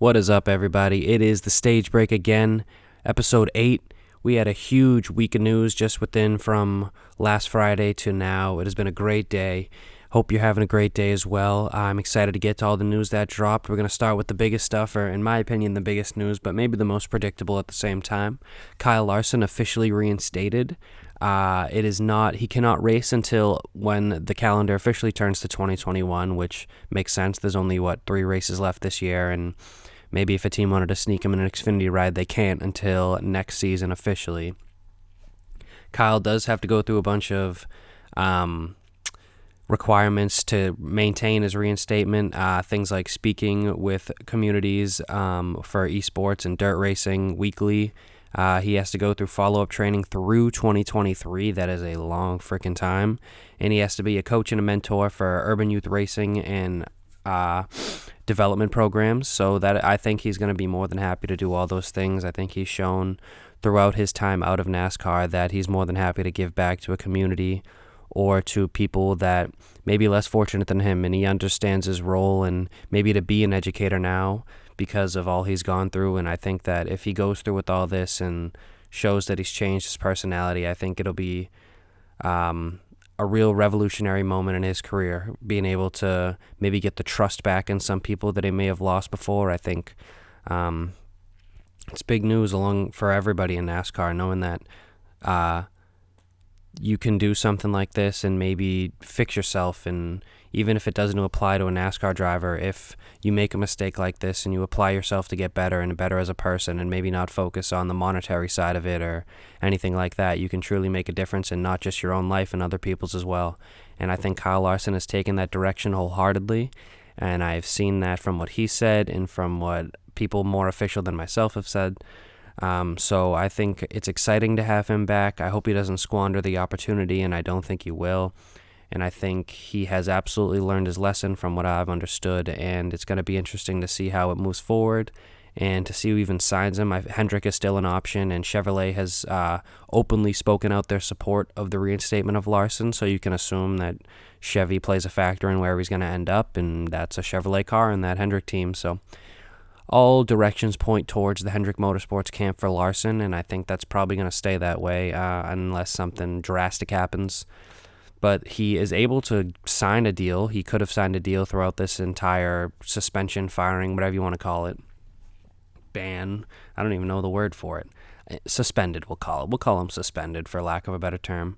What is up, everybody? It is the Stage Break again, episode 8. We had a huge week of news just within from last Friday to now. It has been a great day. Hope you're having a great day as well. I'm excited to get to all the news that dropped. We're going to start with the biggest stuff, or in my opinion, the biggest news, but maybe the most predictable at the same time. Kyle Larson officially reinstated. He cannot race until when the calendar officially turns to 2021, which makes sense. There's only, 3 races left this year, and maybe if a team wanted to sneak him in an Xfinity ride, they can't until next season officially. Kyle does have to go through a bunch of requirements to maintain his reinstatement, things like speaking with communities for esports and dirt racing weekly. He has to go through follow-up training through 2023. That is a long freaking time. And he has to be a coach and a mentor for urban youth racing and development programs. So that I think he's going to be more than happy to do all those things. I think he's shown throughout his time out of NASCAR that he's more than happy to give back to a community or to people that may be less fortunate than him, and he understands his role and maybe to be an educator now because of all he's gone through. And I think that if he goes through with all this and shows that he's changed his personality, I think it'll be a real revolutionary moment in his career, being able to maybe get the trust back in some people that he may have lost before. I think it's big news along for everybody in NASCAR, knowing that you can do something like this and maybe fix yourself. And even if it doesn't apply to a NASCAR driver, if you make a mistake like this and you apply yourself to get better and better as a person and maybe not focus on the monetary side of it or anything like that, you can truly make a difference in not just your own life and other people's as well. And I think Kyle Larson has taken that direction wholeheartedly. And I've seen that from what he said and from what people more official than myself have said. So I think it's exciting to have him back. I hope he doesn't squander the opportunity, and I don't think he will. And I think he has absolutely learned his lesson from what I've understood, and it's going to be interesting to see how it moves forward and to see who even signs him. Hendrick is still an option, and Chevrolet has openly spoken out their support of the reinstatement of Larson, so you can assume that Chevy plays a factor in where he's going to end up, and that's a Chevrolet car in that Hendrick team. So all directions point towards the Hendrick Motorsports camp for Larson, and I think that's probably going to stay that way unless something drastic happens. But he is able to sign a deal. He could have signed a deal throughout this entire suspension, firing, whatever you want to call it. Ban. I don't even know the word for it. Suspended, we'll call it. We'll call him suspended for lack of a better term.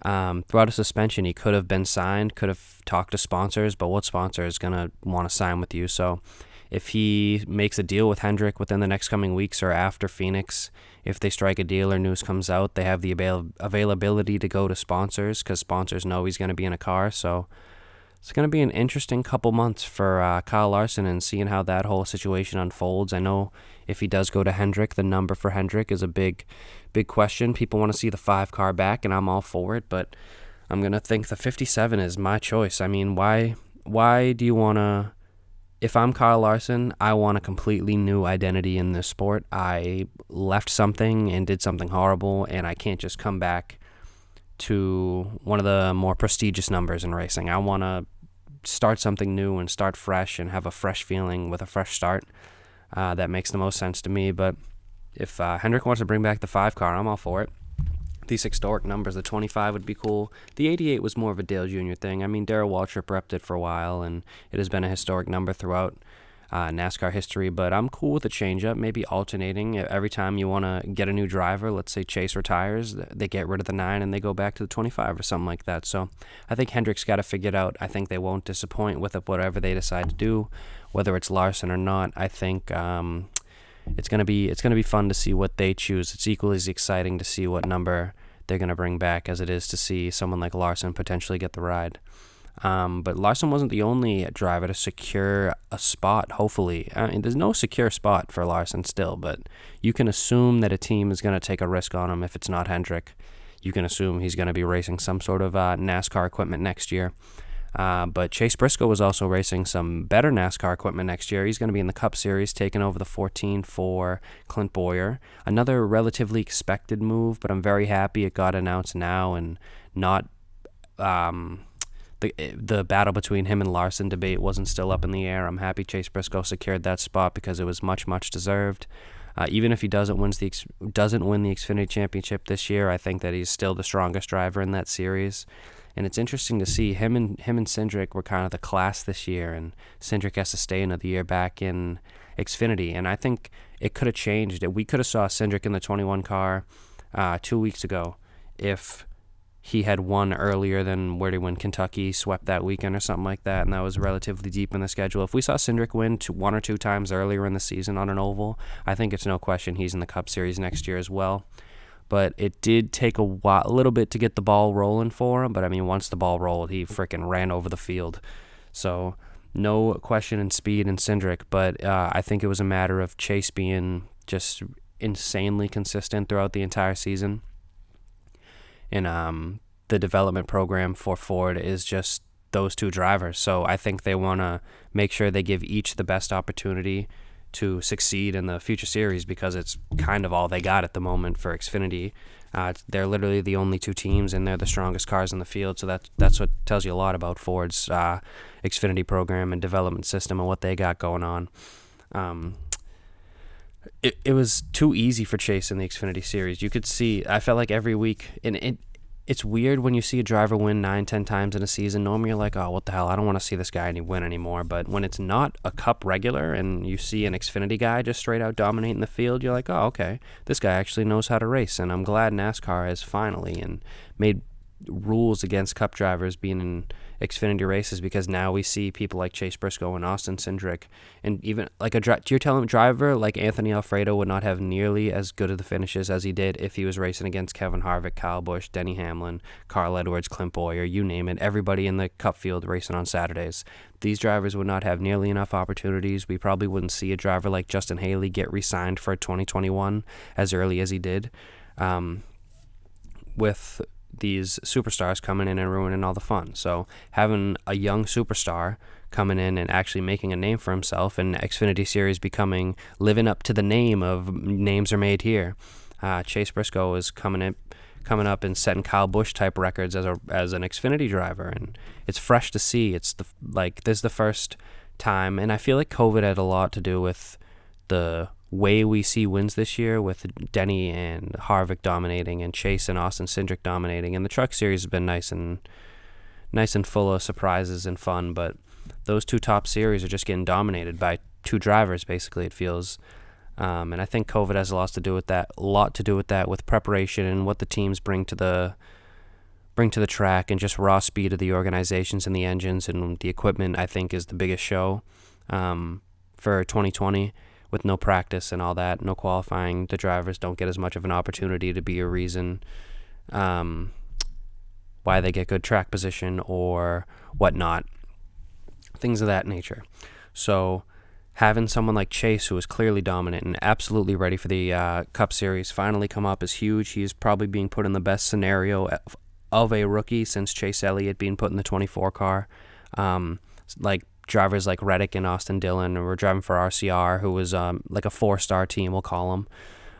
Throughout a suspension, he could have been signed, could have talked to sponsors, but what sponsor is going to want to sign with you? So if he makes a deal with Hendrick within the next coming weeks or after Phoenix, if they strike a deal or news comes out, they have the availability to go to sponsors because sponsors know he's going to be in a car. So it's going to be an interesting couple months for Kyle Larson and seeing how that whole situation unfolds. I know if he does go to Hendrick, the number for Hendrick is a big question. People want to see the 5 car back, and I'm all for it, but I'm going to think the 57 is my choice. I mean, why do you want to... If I'm Kyle Larson, I want a completely new identity in this sport. I left something and did something horrible, and I can't just come back to one of the more prestigious numbers in racing. I want to start something new and start fresh and have a fresh feeling with a fresh start. That makes the most sense to me. But if Hendrick wants to bring back the 5 car, I'm all for it. These historic numbers, the 25 would be cool. The 88 was more of a Dale Jr. thing. I mean, Darrell Waltrip repped it for a while, and it has been a historic number throughout NASCAR history. But I'm cool with a change-up, maybe alternating. Every time you want to get a new driver, let's say Chase retires, they get rid of the 9 and they go back to the 25 or something like that. So I think Hendrick's got to figure it out. I think they won't disappoint with it, whatever they decide to do, whether it's Larson or not. I think... It's gonna be fun to see what they choose. It's equally as exciting to see what number they're gonna bring back as it is to see someone like Larson potentially get the ride. But Larson wasn't the only driver to secure a spot. Hopefully, there's no secure spot for Larson still, but you can assume that a team is gonna take a risk on him if it's not Hendrick. You can assume he's gonna be racing some sort of NASCAR equipment next year. But Chase Briscoe was also racing some better NASCAR equipment next year. He's going to be in the Cup Series, taking over the 14 for Clint Bowyer. Another relatively expected move, but I'm very happy it got announced now and not the battle between him and Larson debate wasn't still up in the air. I'm happy Chase Briscoe secured that spot because it was much, much deserved. Even if he doesn't win the Xfinity Championship this year, I think that he's still the strongest driver in that series. And it's interesting to see him and Cindric were kind of the class this year, and Cindric has to stay another year back in Xfinity. And I think it could have changed. We could have saw Cindric in the 21 car 2 weeks ago if he had won earlier than where he win Kentucky, swept that weekend or something like that, and that was relatively deep in the schedule. If we saw Cindric win one or two times earlier in the season on an oval, I think it's no question he's in the Cup Series next year as well. But it did take a little bit to get the ball rolling for him, but I mean, once the ball rolled, he freaking ran over the field. So no question in speed in Cindric, but I think it was a matter of Chase being just insanely consistent throughout the entire season. And the development program for Ford is just those two drivers. So I think they want to make sure they give each the best opportunity to succeed in the future series because it's kind of all they got at the moment for Xfinity. They're literally the only two teams, and they're the strongest cars in the field. So that's what tells you a lot about Ford's Xfinity program and development system and what they got going on. It was too easy for Chase in the Xfinity series. You could see, I felt like every week, and it's weird when you see a driver win 9-10 times in a season. Normally you're like, oh, what the hell, I don't want to see this guy win anymore. But when it's not a Cup regular and you see an Xfinity guy just straight out dominating the field, you're like, oh, okay, this guy actually knows how to race. And I'm glad NASCAR has finally made rules against Cup drivers being in Xfinity races, because now we see people like Chase Briscoe and Austin Cindric, and even like you're telling a driver like Anthony Alfredo would not have nearly as good of the finishes as he did if he was racing against Kevin Harvick, Kyle Busch, Denny Hamlin, Carl Edwards, Clint Bowyer, you name it, everybody in the Cup field racing on Saturdays. These drivers would not have nearly enough opportunities. We probably wouldn't see a driver like Justin Haley get re-signed for 2021 as early as he did, with these superstars coming in and ruining all the fun. So having a young superstar coming in and actually making a name for himself, and Xfinity Series living up to the name of names are made here. Chase Briscoe is coming up and setting Kyle Busch type records as an Xfinity driver, and it's fresh to see. This is the first time, and I feel like COVID had a lot to do with the way we see wins this year, with Denny and Harvick dominating and Chase and Austin Cindric dominating, and the Truck Series has been nice and full of surprises and fun, but those two top series are just getting dominated by two drivers basically, it feels. And I think COVID has a lot to do with that, with preparation and what the teams bring to the track, and just raw speed of the organizations and the engines and the equipment. I think is the biggest show for 2020. With no practice and all that, no qualifying, the drivers don't get as much of an opportunity to be a reason why they get good track position or whatnot, things of that nature. So having someone like Chase, who is clearly dominant and absolutely ready for the Cup Series, finally come up is huge. He is probably being put in the best scenario of a rookie since Chase Elliott being put in the 24 car. Drivers like Reddick and Austin Dillon were driving for RCR, who was like a 4-star team, we'll call them.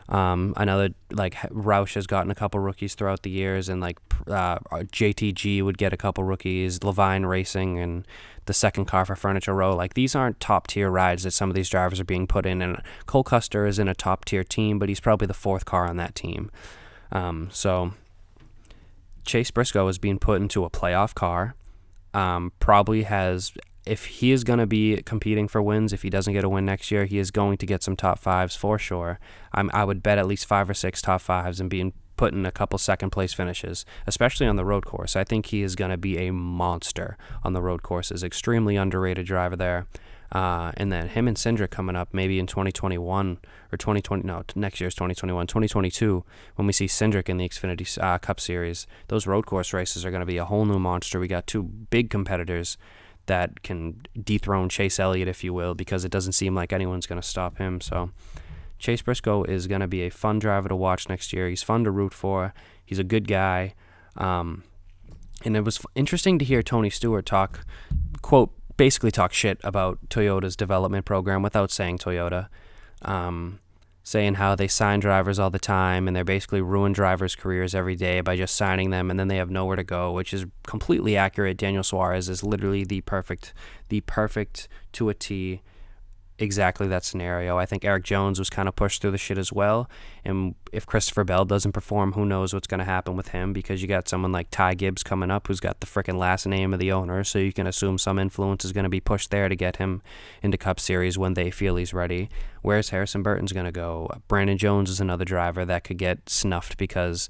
Another, like Roush has gotten a couple rookies throughout the years, and like JTG would get a couple rookies, Levine Racing and the second car for Furniture Row. Like, these aren't top tier rides that some of these drivers are being put in, and Cole Custer is in a top tier team, but he's probably the 4th car on that team. So Chase Briscoe is being put into a playoff car, probably has... If he is going to be competing for wins, if he doesn't get a win next year, he is going to get some top 5s for sure. I would bet at least 5 or 6 top 5s and being put in a couple second place finishes, especially on the road course. I think he is going to be a monster on the road courses. Extremely underrated driver there. And then him and Cindric coming up maybe in 2021 or 2020. No, next year's 2021, 2022, when we see Cindric in the Xfinity Cup Series. Those road course races are going to be a whole new monster. We got two big competitors that can dethrone Chase Elliott, if you will, because it doesn't seem like anyone's going to stop him. So Chase Briscoe is going to be a fun driver to watch next year. He's fun to root for. He's a good guy. And it was interesting to hear Tony Stewart basically talk shit about Toyota's development program without saying Toyota. saying how they sign drivers all the time and they're basically ruin drivers' careers every day by just signing them, and then they have nowhere to go, which is completely accurate. Daniel Suarez is literally the perfect to a T, exactly that scenario. I think Erik Jones was kind of pushed through the shit as well, and if Christopher Bell doesn't perform, who knows what's going to happen with him, because you got someone like Ty Gibbs coming up who's got the freaking last name of the owner, so you can assume some influence is going to be pushed there to get him into Cup Series when they feel he's ready. Where's Harrison Burton's going to go? Brandon Jones is another driver that could get snuffed because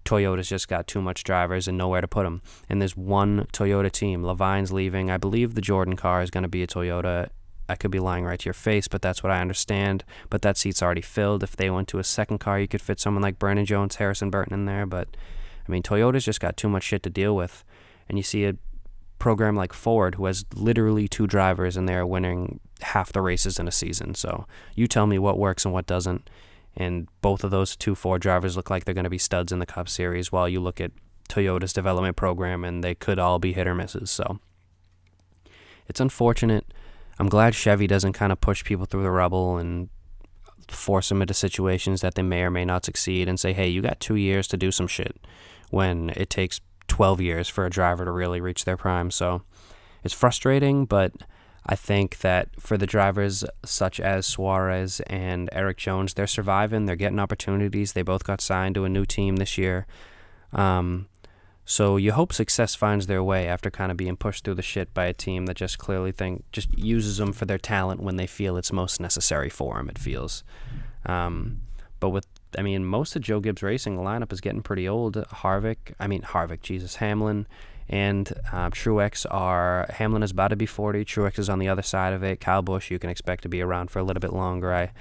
Toyota's just got too much drivers and nowhere to put them. And there's one Toyota team. Levine's leaving. I believe the Jordan car is going to be a Toyota. I could be lying right to your face, but that's what I understand. But that seat's already filled. If they went to a second car, you could fit someone like Brandon Jones, Harrison Burton in there. But, I mean, Toyota's just got too much shit to deal with. And you see a program like Ford, who has literally 2 drivers, and they're winning half the races in a season. So you tell me what works and what doesn't. And both of those 2 Ford drivers look like they're going to be studs in the Cup Series, while you look at Toyota's development program, and they could all be hit or misses. So it's unfortunate. I'm glad Chevy doesn't kind of push people through the rubble and force them into situations that they may or may not succeed and say, hey, you got 2 years to do some shit, when it takes 12 years for a driver to really reach their prime. So it's frustrating, but I think that for the drivers such as Suarez and Erik Jones, they're surviving. They're getting opportunities. They both got signed to a new team this year. So you hope success finds their way after kind of being pushed through the shit by a team that just clearly just uses them for their talent when they feel it's most necessary for them, it feels. But most of Joe Gibbs Racing, the lineup is getting pretty old. Hamlin and Truex Hamlin is about to be 40. Truex is on the other side of it. Kyle Busch, you can expect to be around for a little bit longer.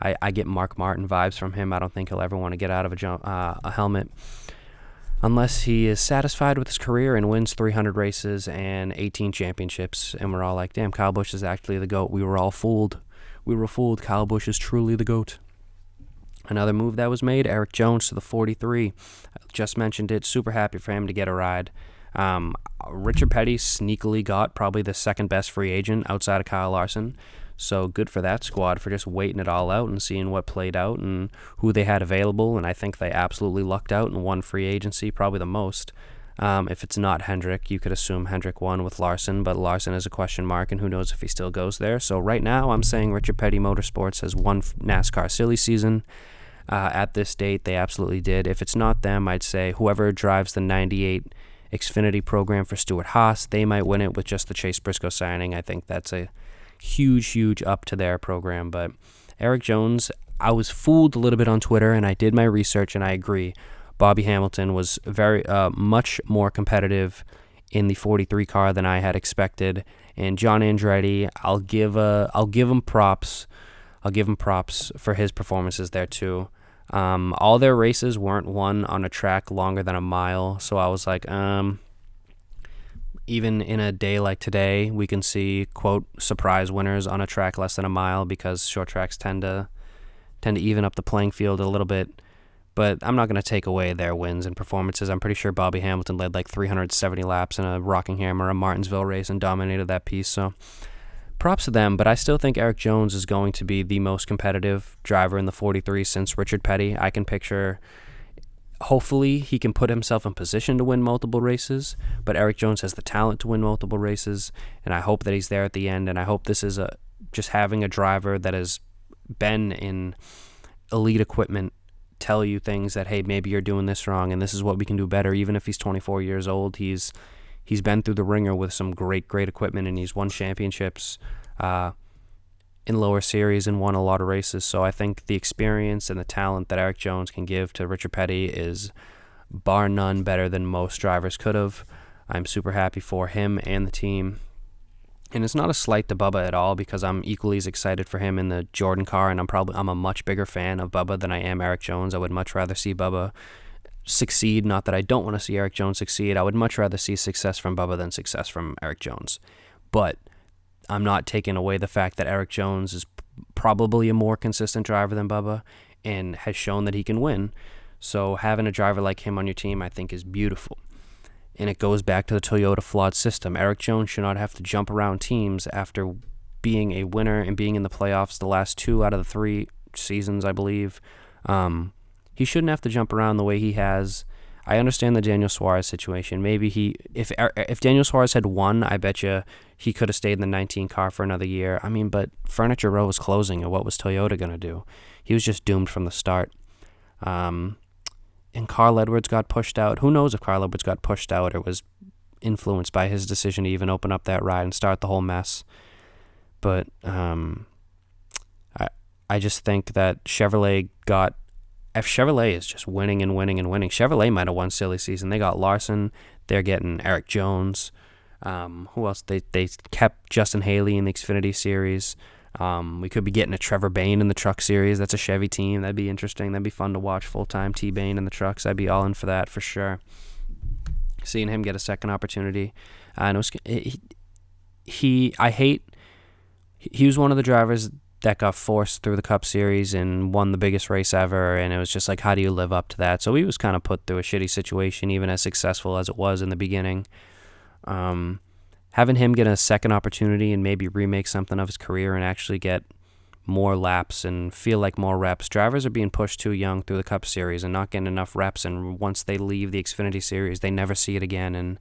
I get Mark Martin vibes from him. I don't think he'll ever want to get out of a helmet, unless he is satisfied with his career and wins 300 races and 18 championships, and we're all like, damn, Kyle Busch is actually the GOAT. We were all fooled. We were fooled. Kyle Busch is truly the GOAT. Another move that was made, Erik Jones to the 43. I just mentioned it. Super happy for him to get a ride. Richard Petty sneakily got probably the second best free agent outside of Kyle Larson. So good for that squad for just waiting it all out and seeing what played out and who they had available. And I think they absolutely lucked out and won free agency, probably the most. If it's not Hendrick, you could assume Hendrick won with Larson, but Larson is a question mark, and who knows if he still goes there. So right now I'm saying Richard Petty Motorsports has won NASCAR silly season. At this date, they absolutely did. If it's not them, I'd say whoever drives the 98 Xfinity program for Stewart Haas, they might win it with just the Chase Briscoe signing. I think that's a huge up to their program. But Erik Jones, I was fooled a little bit on Twitter, and I did my research, and I agree. Bobby Hamilton was very much more competitive in the 43 car than I had expected. And John Andretti, I'll give him props. I'll give him props for his performances there too. All their races weren't won on a track longer than a mile, so I was like, even in a day like today, we can see, quote, surprise winners on a track less than a mile, because short tracks tend to even up the playing field a little bit. But I'm not going to take away their wins and performances. I'm pretty sure Bobby Hamilton led like 370 laps in a Rockingham or a Martinsville race and dominated that piece. So props to them, but I still think Erik Jones is going to be the most competitive driver in the 43 since Richard Petty. I can picture, hopefully he can put himself in position to win multiple races, but Erik Jones has the talent to win multiple races, and I hope that he's there at the end, and I hope this is just having a driver that has been in elite equipment tell you things that, hey, maybe you're doing this wrong and this is what we can do better. Even if he's 24 years old, he's been through the ringer with some great equipment, and he's won championships in lower series and won a lot of races. So I think the experience and the talent that Erik Jones can give to Richard Petty is bar none better than most drivers could have. I'm super happy for him and the team. And it's not a slight to Bubba at all, because I'm equally as excited for him in the Jordan car, and I'm a much bigger fan of Bubba than I am Erik Jones. I would much rather see Bubba succeed. Not that I don't want to see Erik Jones succeed. I would much rather see success from Bubba than success from Erik Jones. But I'm not taking away the fact that Erik Jones is probably a more consistent driver than Bubba and has shown that he can win. So having a driver like him on your team, I think, is beautiful. And it goes back to the Toyota flawed system. Erik Jones should not have to jump around teams after being a winner and being in the playoffs the last 2 out of the 3 seasons, I believe. He shouldn't have to jump around the way he has. I understand the Daniel Suarez situation. Maybe if Daniel Suarez had won, I bet you he could have stayed in the 19 car for another year. I mean, but Furniture Row was closing, and what was Toyota going to do? He was just doomed from the start. And Carl Edwards got pushed out. Who knows if Carl Edwards got pushed out or was influenced by his decision to even open up that ride and start the whole mess. But I just think that if Chevrolet is just winning and winning and winning, Chevrolet might have won silly season. They got Larson. They're getting Erik Jones. Who else? They kept Justin Haley in the Xfinity Series. We could be getting a Trevor Bayne in the Truck Series. That's a Chevy team. That'd be interesting. That'd be fun to watch full-time T-Bayne in the trucks. I'd be all in for that for sure. Seeing him get a second opportunity. He was one of the drivers that got forced through the Cup Series and won the biggest race ever, and it was just like, how do you live up to that? So he was kind of put through a shitty situation, even as successful as it was in the beginning. Having him get a second opportunity and maybe remake something of his career and actually get more laps and feel like more reps. Drivers are being pushed too young through the Cup Series and not getting enough reps, and once they leave the Xfinity Series, they never see it again, and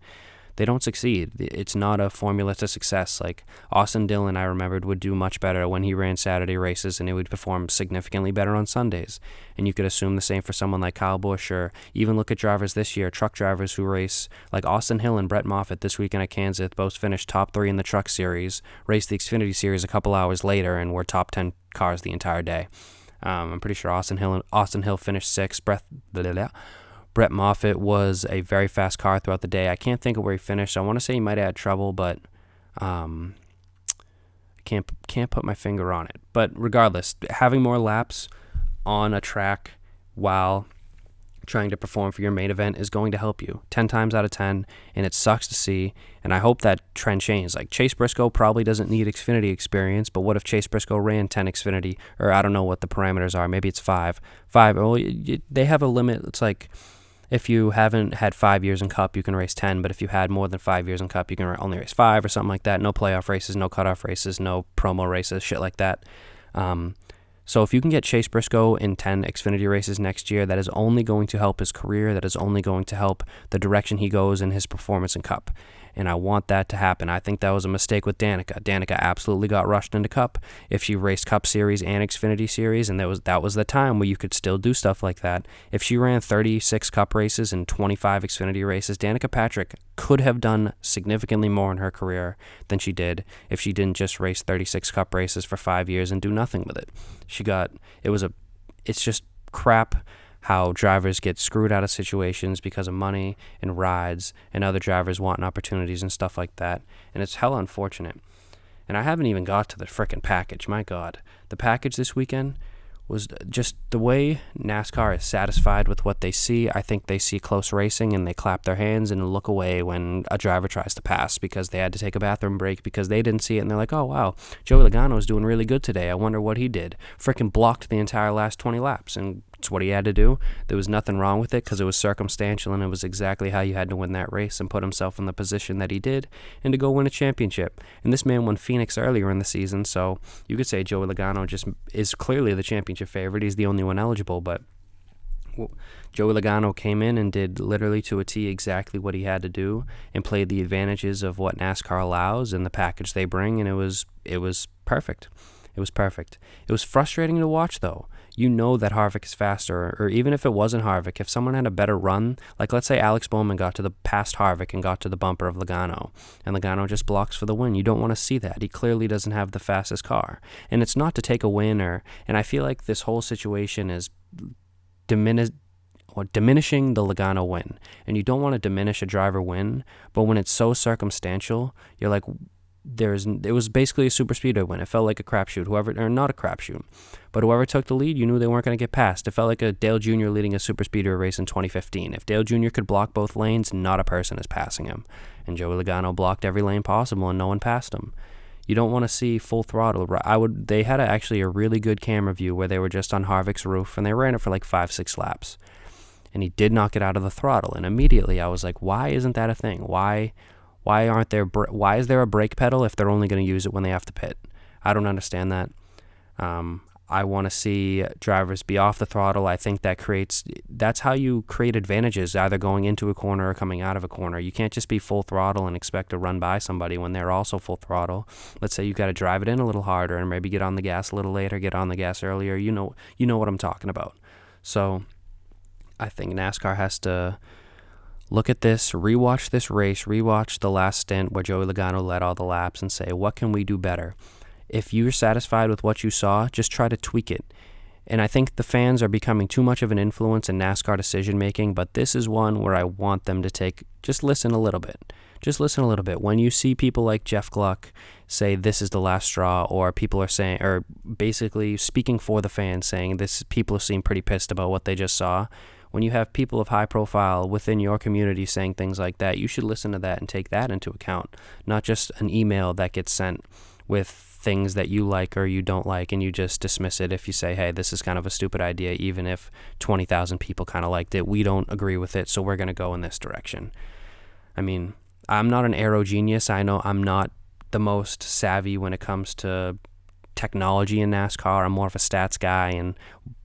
they don't succeed. It's not a formula to success. Like Austin Dillon, I remembered, would do much better when he ran Saturday races, and he would perform significantly better on Sundays. And you could assume the same for someone like Kyle Busch, or even look at drivers this year, truck drivers who race, like Austin Hill and Brett Moffitt this weekend at Kansas, both finished top 3 in the Truck Series, raced the Xfinity Series a couple hours later, and were top 10 cars the entire day. I'm pretty sure Austin Hill finished 6th. Brett Moffitt was a very fast car throughout the day. I can't think of where he finished. I want to say he might have had trouble, but can't put my finger on it. But regardless, having more laps on a track while trying to perform for your main event is going to help you 10 times out of 10, and it sucks to see, and I hope that trend changes. Like Chase Briscoe probably doesn't need Xfinity experience, but what if Chase Briscoe ran 10 Xfinity, or I don't know what the parameters are, maybe it's 5. Well, they have a limit. It's like, if you haven't had 5 years in Cup, you can race 10, but if you had more than 5 years in Cup, you can only race 5 or something like that. No playoff races, no cutoff races, no promo races, shit like that. So if you can get Chase Briscoe in 10 Xfinity races next year, that is only going to help his career. That is only going to help the direction he goes in his performance in Cup. And I want that to happen. I think that was a mistake with Danica. Danica absolutely got rushed into Cup. If she raced Cup Series and Xfinity Series, and that was the time where you could still do stuff like that. If she ran 36 Cup races and 25 Xfinity races, Danica Patrick could have done significantly more in her career than she did if she didn't just race 36 Cup races for 5 years and do nothing with it. It's just crap how drivers get screwed out of situations because of money and rides and other drivers wanting opportunities and stuff like that. And it's hella unfortunate. And I haven't even got to the frickin' package. My God. The package this weekend was just the way NASCAR is satisfied with what they see. I think they see close racing and they clap their hands and look away when a driver tries to pass because they had to take a bathroom break because they didn't see it, and they're like, oh wow, Joey Logano's doing really good today. I wonder what he did. Frickin' blocked the entire last 20 laps, and it's what he had to do. There was nothing wrong with it because it was circumstantial, and it was exactly how you had to win that race and put himself in the position that he did and to go win a championship. And this man won Phoenix earlier in the season, so you could say Joey Logano just is clearly the championship favorite. He's the only one eligible, but Joey Logano came in and did literally to a T exactly what he had to do and played the advantages of what NASCAR allows and the package they bring, and it was perfect. It was perfect. It was frustrating to watch, though. You know that Harvick is faster, or even if it wasn't Harvick, if someone had a better run, like let's say Alex Bowman got to the past Harvick and got to the bumper of Logano, and Logano just blocks for the win. You don't want to see that. He clearly doesn't have the fastest car. And it's not to take a win, and I feel like this whole situation is diminishing the Logano win. And you don't want to diminish a driver win, but when it's so circumstantial, you're like, it was basically a super speedway win. It felt like a crapshoot. Not a crapshoot, but whoever took the lead, you knew they weren't going to get past. It felt like a Dale Jr. leading a super speedway race in 2015. If Dale Jr. could block both lanes, not a person is passing him. And Joey Logano blocked every lane possible, and no one passed him. You don't want to see full throttle. They had actually a really good camera view where they were just on Harvick's roof, and they ran it for like 5-6 laps, and he did not get out of the throttle. And immediately I was like, why isn't that a thing? Why is there a brake pedal if they're only going to use it when they have to pit? I don't understand that. I want to see drivers be off the throttle. I think that's how you create advantages, either going into a corner or coming out of a corner. You can't just be full throttle and expect to run by somebody when they're also full throttle. Let's say you got to drive it in a little harder and maybe get on the gas a little later, get on the gas earlier. You know what I'm talking about. So I think NASCAR has to look at this, rewatch this race, rewatch the last stint where Joey Logano led all the laps and say, what can we do better? If you're satisfied with what you saw, just try to tweak it. And I think the fans are becoming too much of an influence in NASCAR decision-making, but this is one where I want them to just listen a little bit. Just listen a little bit. When you see people like Jeff Gluck say this is the last straw, or people are saying, or basically speaking for the fans saying people seem pretty pissed about what they just saw. When you have people of high profile within your community saying things like that, you should listen to that and take that into account, not just an email that gets sent with things that you like or you don't like, and you just dismiss it if you say, hey, this is kind of a stupid idea, even if 20,000 people kind of liked it. We don't agree with it, so we're going to go in this direction. I mean, I'm not an aero genius. I know I'm not the most savvy when it comes to technology in NASCAR. I'm more of a stats guy and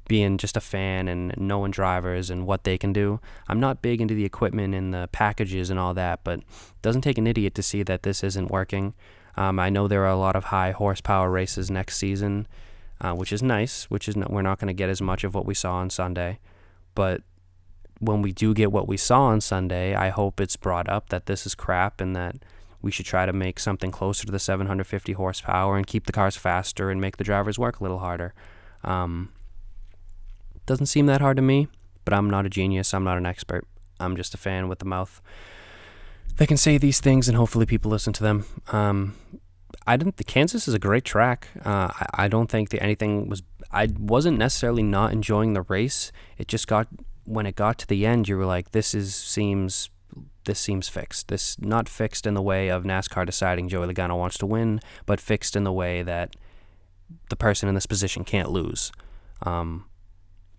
being just a fan and knowing drivers and what they can do. I'm not big into the equipment and the packages and all that, but it doesn't take an idiot to see that this isn't working. I know there are a lot of high horsepower races next season, which is nice, we're not going to get as much of what we saw on Sunday. But when we do get what we saw on Sunday, I hope it's brought up that this is crap and that we should try to make something closer to the 750 horsepower and keep the cars faster and make the drivers work a little harder. Doesn't seem that hard to me, but I'm not a genius. I'm not an expert. I'm just a fan with a mouth that can say these things, and hopefully people listen to them. Kansas is a great track. I don't think that anything was. I wasn't necessarily not enjoying the race. It just when it got to the end, you were like, this seems fixed. This not fixed in the way of NASCAR deciding Joey Logano wants to win, but fixed in the way that the person in this position can't lose.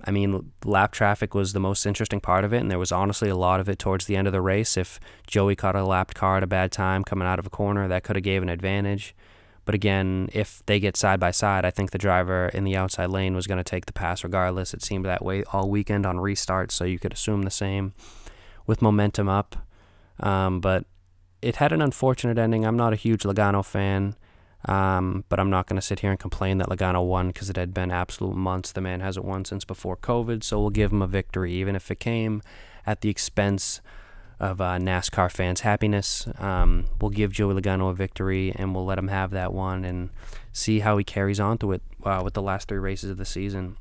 I mean, lap traffic was the most interesting part of it, and there was honestly a lot of it towards the end of the race. If Joey caught a lapped car at a bad time coming out of a corner, that could have gave an advantage. But again, if they get side by side, I think the driver in the outside lane was going to take the pass regardless. It seemed that way all weekend on restart, so you could assume the same with momentum up. But it had an unfortunate ending. I'm not a huge Logano fan. But I'm not going to sit here and complain that Logano won because it had been absolute months. The man hasn't won since before COVID, so we'll give him a victory, even if it came at the expense of NASCAR fans' happiness. We'll give Joey Logano a victory, and we'll let him have that one and see how he carries on to it with the last 3 races of the season.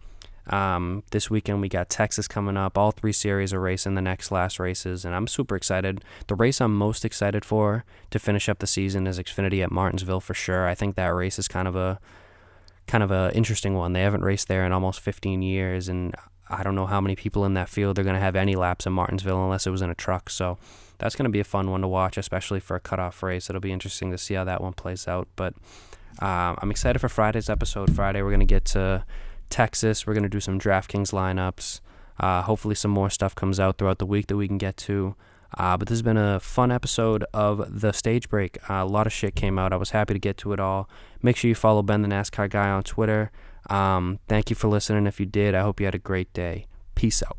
This weekend we got Texas coming up. All 3 series are racing the next last races, and I'm super excited. The race I'm most excited for to finish up the season is Xfinity at Martinsville for sure. I think that race is kind of a interesting one. They haven't raced there in almost 15 years, and I don't know how many people in that field are going to have any laps in Martinsville unless it was in a truck. So that's going to be a fun one to watch, especially for a cutoff race. It'll be interesting to see how that one plays out. But I'm excited for Friday's episode. Friday we're going to get to Texas. We're going to do some DraftKings lineups. Hopefully some more stuff comes out throughout the week that we can get to. But this has been a fun episode of The Stage Break. A lot of shit came out. I was happy to get to it all. Make sure you follow Ben the NASCAR Guy on Twitter. Thank you for listening. If you did, I hope you had a great day. Peace out.